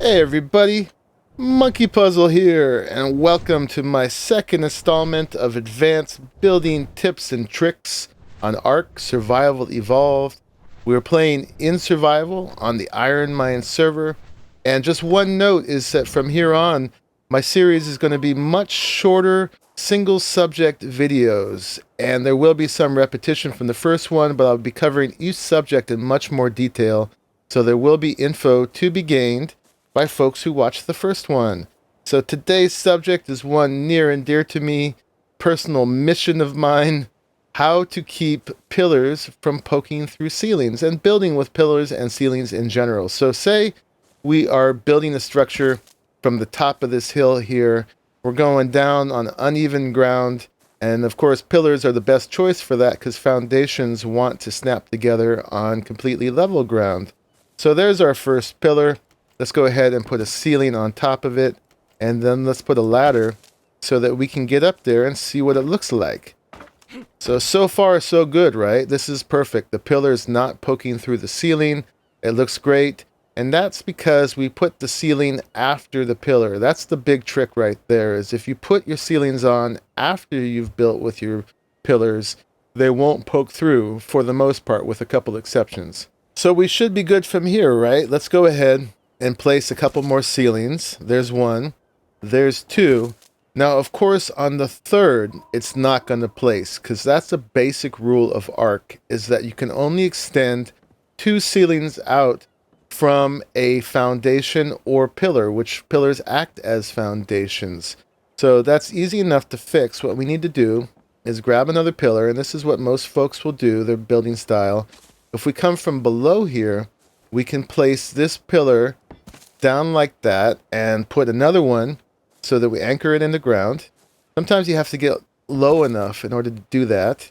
Hey everybody, Monkeypuzzle here, and welcome to my second installment of advanced building tips and tricks on ARK Survival Evolved. We're playing in survival on the Iron Mine server, and just one note is that from here on, my series is going to be much shorter single subject videos, and there will be some repetition from the first one, but I'll be covering each subject in much more detail, so there will be info to be gained by folks who watched the first one. So today's subject is one near and dear to me, personal mission of mine, how to keep pillars from poking through ceilings and building with pillars and ceilings in general. So say we are building a structure from the top of this hill here. We're going down on uneven ground, and of course pillars are the best choice for that because foundations want to snap together on completely level ground. So there's our first pillar. Let's go ahead and put a ceiling on top of it, and then let's put a ladder so that we can get up there and see what it looks like. So far so good, right? This is perfect. The pillar is not poking through the ceiling. It looks great, and that's because we put the ceiling after the pillar. That's the big trick right there, is if you put your ceilings on after you've built with your pillars, they won't poke through for the most part, with a couple exceptions. So we should be good from here, right? Let's go ahead and place a couple more ceilings. There's one, there's two. Now, of course, on the third, it's not going to place, because that's a basic rule of ARK, is that you can only extend two ceilings out from a foundation or pillar, which pillars act as foundations. So that's easy enough to fix. What we need to do is grab another pillar, and this is what most folks will do, their building style. If we come from below here, we can place this pillar down like that and put another one so that we anchor it in the ground. Sometimes you have to get low enough in order to do that.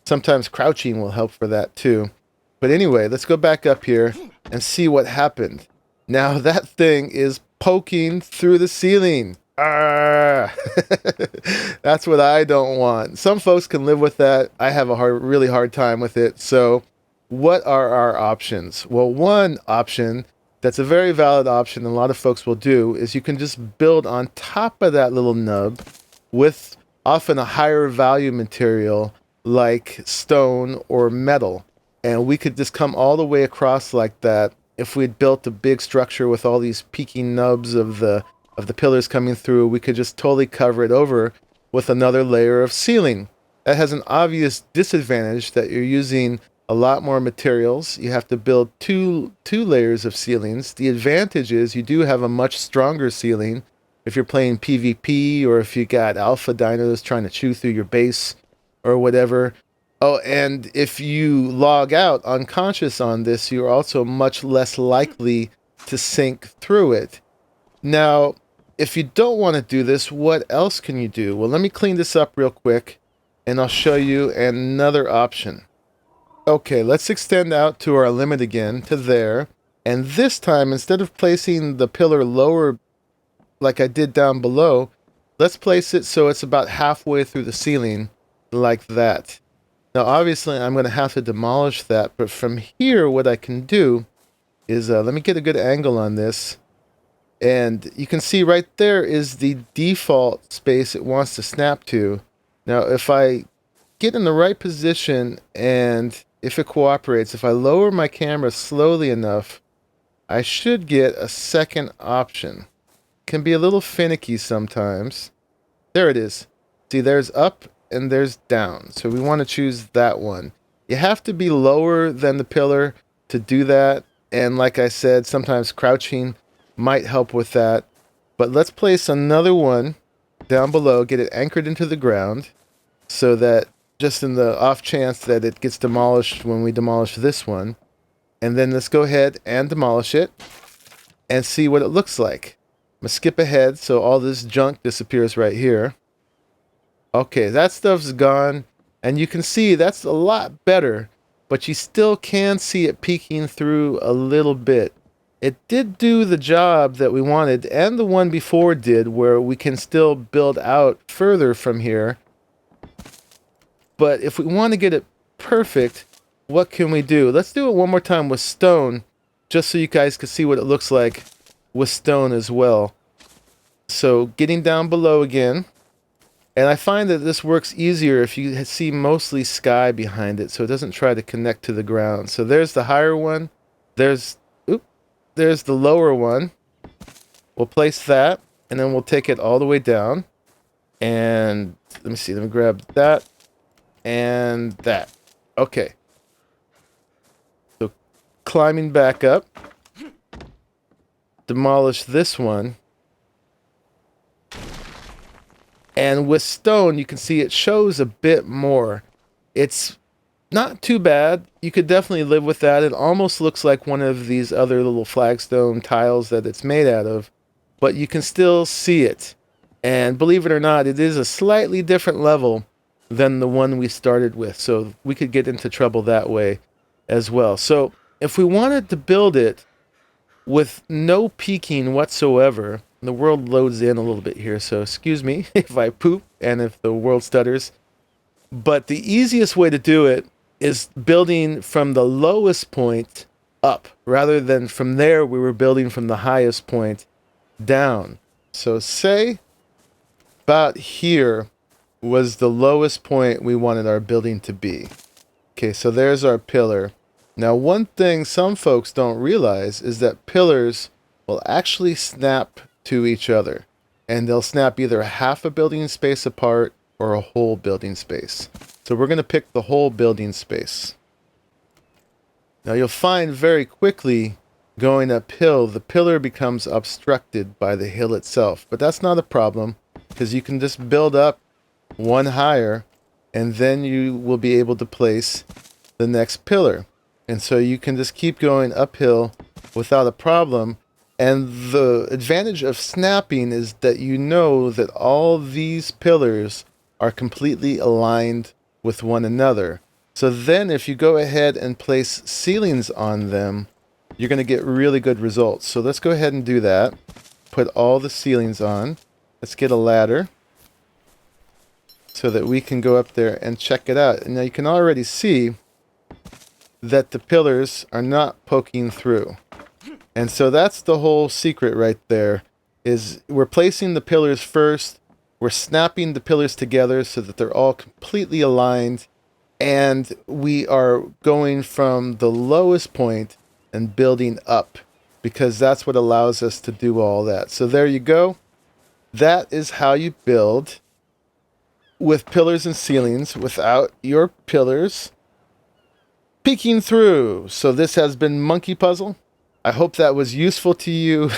Sometimes crouching will help for that too. But anyway, let's go back up here and see what happened. Now that thing is poking through the ceiling. Ah! That's what I don't want. Some folks can live with that. I have a really hard time with it. So what are our options? Well, one option that's a very valid option a lot of folks will do is you can just build on top of that little nub with often a higher value material like stone or metal. And we could just come all the way across like that. If we'd built a big structure with all these peaking nubs of the pillars coming through, we could just totally cover it over with another layer of ceiling. That has an obvious disadvantage that you're using a lot more materials. You have to build two layers of ceilings. The advantage is you do have a much stronger ceiling if you're playing PvP, or if you got alpha dinos trying to chew through your base or whatever. Oh, and if you log out unconscious on this, you're also much less likely to sink through it. Now, if you don't want to do this, what else can you do? Well, let me clean this up real quick, and I'll show you another option. Okay, let's extend out to our limit again, to there. And this time, instead of placing the pillar lower like I did down below, let's place it so it's about halfway through the ceiling, like that. Now, obviously, I'm going to have to demolish that, but from here, what I can do is, let me get a good angle on this. And you can see right there is the default space it wants to snap to. Now, if I get in the right position and if it cooperates, if I lower my camera slowly enough, I should get a second option. Can be a little finicky sometimes. There it is. See, there's up and there's down. So we want to choose that one. You have to be lower than the pillar to do that. And like I said, sometimes crouching might help with that. But let's place another one down below, get it anchored into the ground so that just in the off chance that it gets demolished when we demolish this one. And then let's go ahead and demolish it and see what it looks like. I'm going to skip ahead so all this junk disappears right here. Okay, that stuff's gone. And you can see that's a lot better, but you still can see it peeking through a little bit. It did do the job that we wanted, and the one before did, where we can still build out further from here. But if we want to get it perfect, what can we do? Let's do it one more time with stone, just so you guys can see what it looks like with stone as well. So getting down below again. And I find that this works easier if you see mostly sky behind it, so it doesn't try to connect to the ground. So there's the higher one. There's the lower one. We'll place that, and then we'll take it all the way down. And let me see, let me grab that and that. Okay. So climbing back up. Demolish this one. And with stone, you can see it shows a bit more. It's not too bad. You could definitely live with that. It almost looks like one of these other little flagstone tiles that it's made out of. But you can still see it. And believe it or not, it is a slightly different level than the one we started with. So we could get into trouble that way as well. So if we wanted to build it with no peeking whatsoever, the world loads in a little bit here, so excuse me if I poop and if the world stutters. But the easiest way to do it is building from the lowest point up, rather than from there we were building from the highest point down. So say about here was the lowest point we wanted our building to be. Okay, so there's our pillar. Now, one thing some folks don't realize is that pillars will actually snap to each other, and they'll snap either half a building space apart or a whole building space. So we're going to pick the whole building space. Now you'll find very quickly going uphill the pillar becomes obstructed by the hill itself, but that's not a problem because you can just build up one higher and then you will be able to place the next pillar. And so you can just keep going uphill without a problem. And the advantage of snapping is that you know that all these pillars are completely aligned with one another. So then if you go ahead and place ceilings on them, you're going to get really good results. So let's go ahead and do that. Put all the ceilings on. Let's get a ladder so that we can go up there and check it out. And now you can already see that the pillars are not poking through. And so that's the whole secret right there, is we're placing the pillars first, we're snapping the pillars together so that they're all completely aligned, and we are going from the lowest point and building up, because that's what allows us to do all that. So there you go. That is how you build with pillars and ceilings without your pillars peeking through. So this has been Monkeypuzzle. I hope that was useful to you.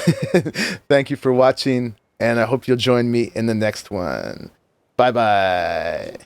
Thank you for watching, and I hope you'll join me in the next one. Bye-bye.